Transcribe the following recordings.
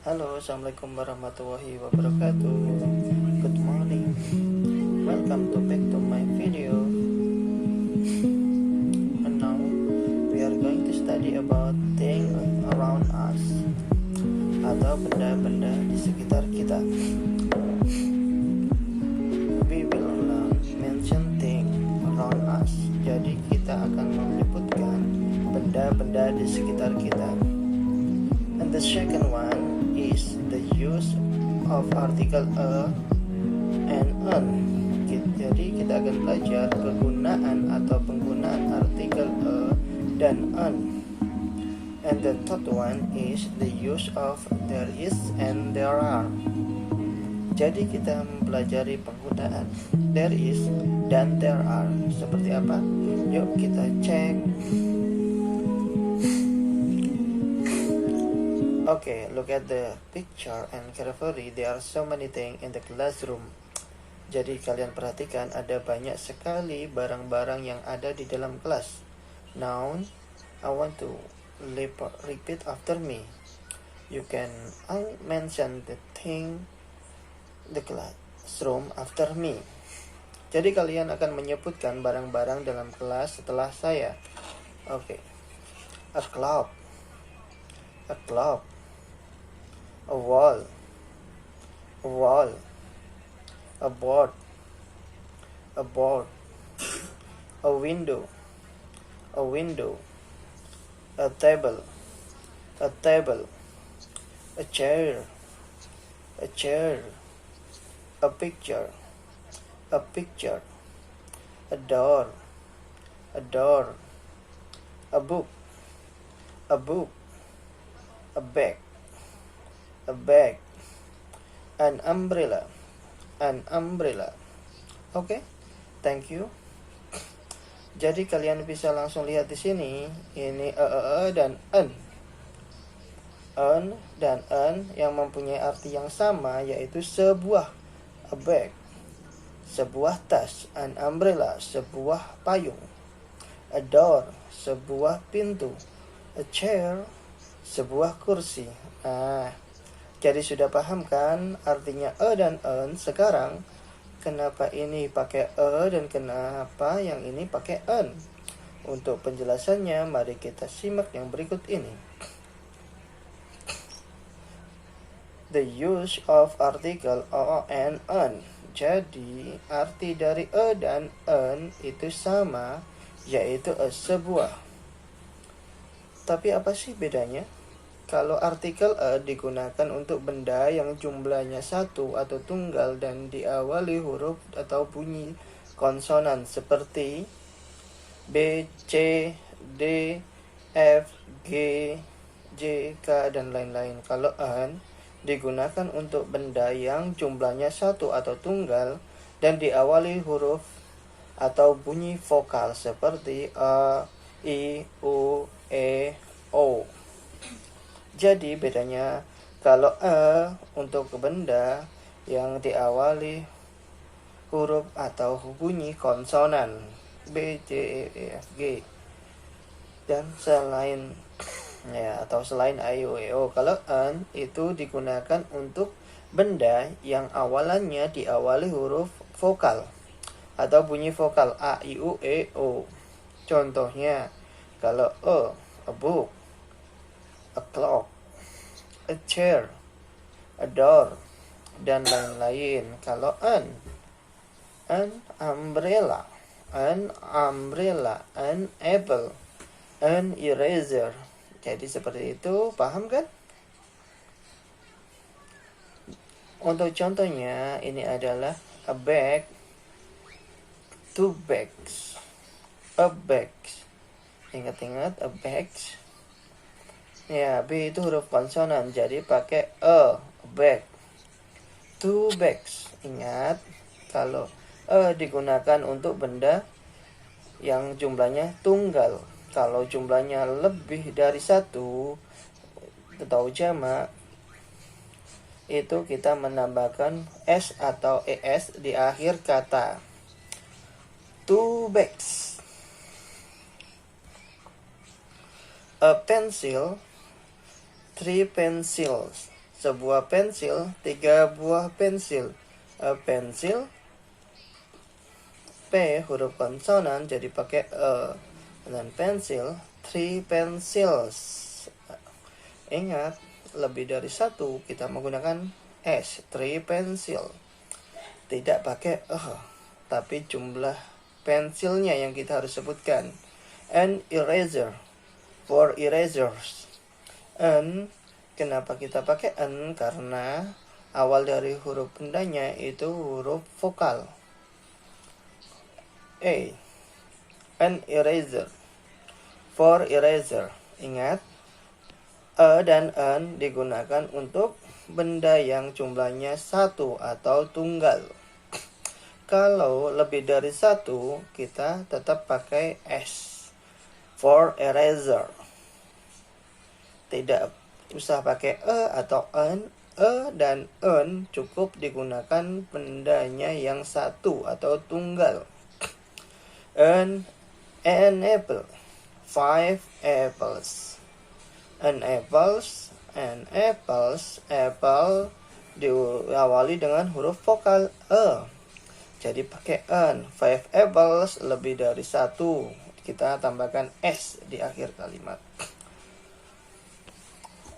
Halo, assalamualaikum warahmatullahi wabarakatuh. Good morning. Welcome back to my video. And now we are going to study about things around us, atau benda-benda di sekitar kita. We will mention things around us. Jadi kita akan menyebutkan benda-benda di sekitar kita. And the second one is the use of article a and an. Jadi kita akan belajar kegunaan atau penggunaan artikel a dan an. And the third one is the use of there is and there are. Jadi kita mempelajari penggunaan there is dan there are seperti apa? Yuk kita cek. Okay, look at the picture and carefully. There are so many things in the classroom. Jadi kalian perhatikan ada banyak sekali barang-barang yang ada di dalam kelas. Now, I want to repeat after me. You can mention the thing the classroom after me. Jadi kalian akan menyebutkan barang-barang dalam kelas setelah saya. Okay. A clock. A clock. A wall, a wall, a board, a board, a window, a window, a table, a table, a chair, a chair, a picture, a picture, a door, a door, a book, a book, a bag, a bag, an umbrella, an umbrella. Okay, thank you. Jadi kalian bisa langsung lihat di sini, ini dan an. An dan an yang mempunyai arti yang sama, yaitu sebuah, a bag, sebuah tas, an umbrella, sebuah payung, a door, sebuah pintu, a chair, sebuah kursi. Jadi sudah paham kan artinya e dan en sekarang? Kenapa ini pakai e dan kenapa yang ini pakai en? Untuk penjelasannya, mari kita simak yang berikut ini. The use of article o and en. Jadi arti dari e dan en itu sama, yaitu sebuah. Tapi apa sih bedanya? Kalau artikel a digunakan untuk benda yang jumlahnya satu atau tunggal dan diawali huruf atau bunyi konsonan seperti B, C, D, F, G, J, K, dan lain-lain. Kalau an digunakan untuk benda yang jumlahnya satu atau tunggal dan diawali huruf atau bunyi vokal seperti A, I, U, E, O. Jadi bedanya kalau untuk benda yang diawali huruf atau bunyi konsonan B, C, E, F, G dan selain atau selain A, I, U, E, O. Kalau an itu digunakan untuk benda yang awalannya diawali huruf vokal atau bunyi vokal A, I, U, E, O. Contohnya kalau a book, a clock, a chair, a door, dan lain-lain. Kalau an umbrella, an umbrella, an apple, an eraser. Jadi seperti itu, paham kan? Untuk contohnya, ini adalah a bag, two bags, a bag. Ingat-ingat, a bags. Ya, B itu huruf konsonan, jadi pakai bag. Two bags. Ingat, kalau digunakan untuk benda yang jumlahnya tunggal. Kalau jumlahnya lebih dari satu atau jamak, itu kita menambahkan s atau es di akhir kata. Two bags. A pencil, 3 pencils. sebuah pensil, 3 buah pensil. A pencil, P huruf konsonan jadi pakai E. Dan pensil, 3 pencils. Ingat, lebih dari satu kita menggunakan S, 3 pencil. Tidak pakai tapi jumlah pensilnya yang kita harus sebutkan. An eraser, 4 erasers. An, kenapa kita pakai an? Karena awal dari huruf bendanya itu huruf vokal. A, an eraser, 4 eraser. Ingat, a dan an digunakan untuk benda yang jumlahnya satu atau tunggal. Kalau lebih dari satu, kita tetap pakai S, for eraser. Tidak usah pakai e atau an. E dan an cukup digunakan bendanya yang satu atau tunggal. An apple, 5 apples. An apples, apple diawali dengan huruf vokal e. Jadi pakai an. 5 apples, lebih dari satu. Kita tambahkan S di akhir kalimat.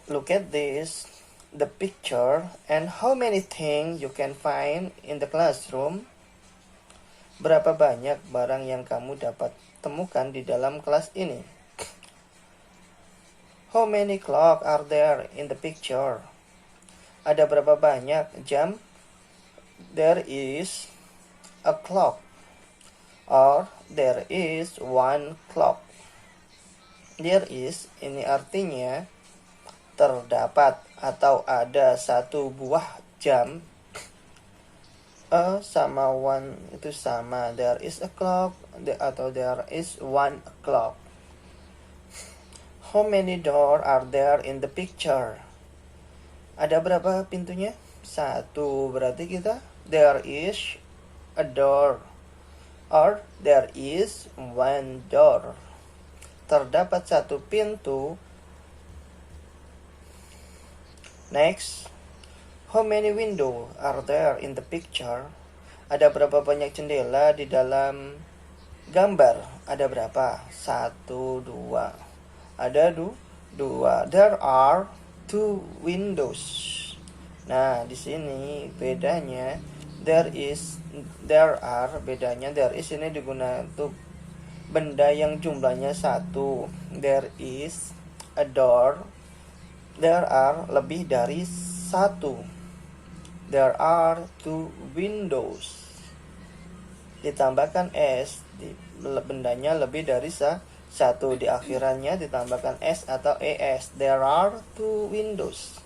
Look at this, the picture, and how many things you can find in the classroom. Berapa banyak barang yang kamu dapat temukan di dalam kelas ini? How many clock are there in the picture? Ada berapa banyak jam? There is a clock, or there is one clock. There is, ini artinya terdapat atau ada satu buah jam. A sama one itu sama. There is a clock atau there is one clock. How many doors are there in the picture? Ada berapa pintunya? Satu. Berarti kita there is a door, or there is one door. Terdapat satu pintu. Next, how many windows are there in the picture? Ada berapa banyak jendela di dalam gambar? Ada berapa? 1, 2. Ada dua. There are 2 windows. Nah, di sini bedanya there are bedanya. There is ini digunakan untuk benda yang jumlahnya 1. There is a door. There are lebih dari 1. There are 2 windows. Ditambahkan S, bendanya lebih dari 1. Di akhirannya ditambahkan S atau ES. There are 2 windows.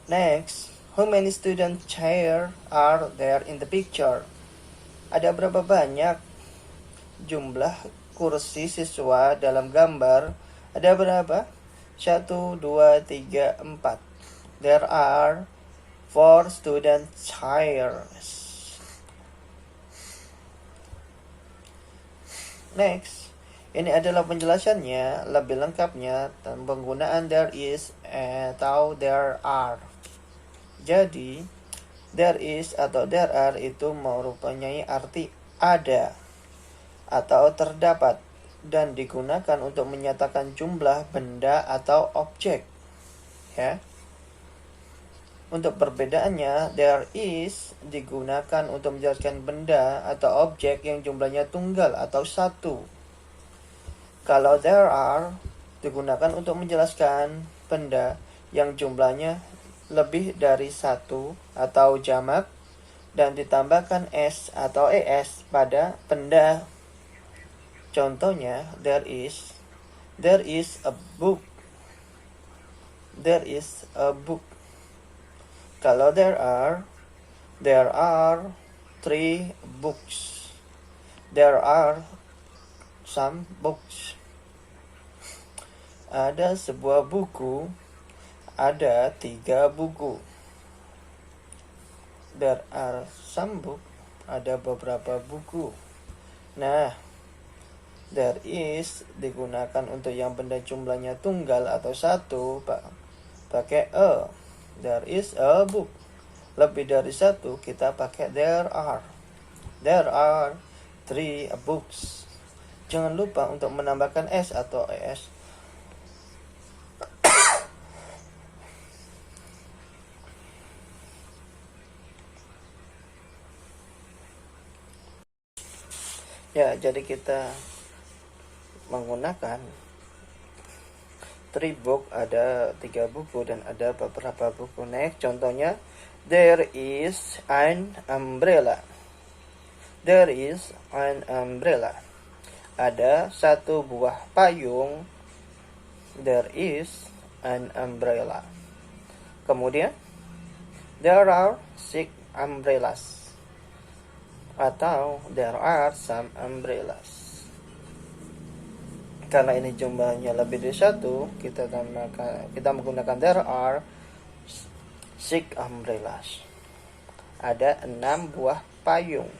Next, how many student chairs are there in the picture? Ada berapa banyak jumlah kursi siswa dalam gambar? Ada berapa? 1, 2, 3, 4. There are 4 student chairs. Next, ini adalah penjelasannya lebih lengkapnya tentang penggunaan there is atau there are. Jadi, there is atau there are itu mempunyai arti ada atau terdapat dan digunakan untuk menyatakan jumlah benda atau objek. Ya. Untuk perbedaannya, there is digunakan untuk menjelaskan benda atau objek yang jumlahnya tunggal atau satu. Kalau there are digunakan untuk menjelaskan benda yang jumlahnya lebih dari satu atau jamak dan ditambahkan S atau ES pada benda. Contohnya, there is a book. There is a book. Kalau there are 3 books. There are some books. Ada sebuah buku. Ada 3 buku. There are some books. Ada beberapa buku. Nah, there is digunakan untuk yang benda jumlahnya tunggal atau satu pakai a. There is a book. Lebih dari satu, kita pakai there are. There are 3 books. Jangan lupa untuk menambahkan s atau es. Ya, jadi kita menggunakan 3 book, ada 3 buku dan ada beberapa buku. Next, contohnya, there is an umbrella. There is an umbrella. Ada 1 buah payung. There is an umbrella. Kemudian, there are 6 umbrellas. Atau there are some umbrellas. Karena ini jumlahnya lebih dari 1, kita menggunakan there are 6 umbrellas. Ada 6 buah payung.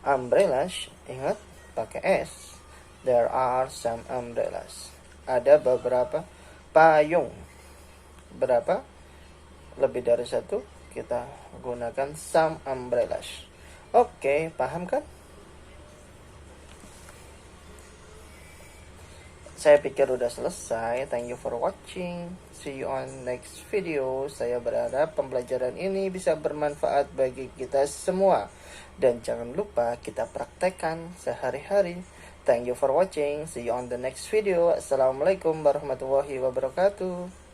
Umbrellas, ingat pakai s. There are some umbrellas. Ada beberapa payung. Berapa? Lebih dari 1, kita gunakan some umbrellas. Oke, paham kan? Saya pikir udah selesai. Thank you for watching. See you on next video. Saya berharap pembelajaran ini bisa bermanfaat bagi kita semua. Dan jangan lupa kita praktekkan sehari-hari. Thank you for watching. See you on the next video. Assalamualaikum warahmatullahi wabarakatuh.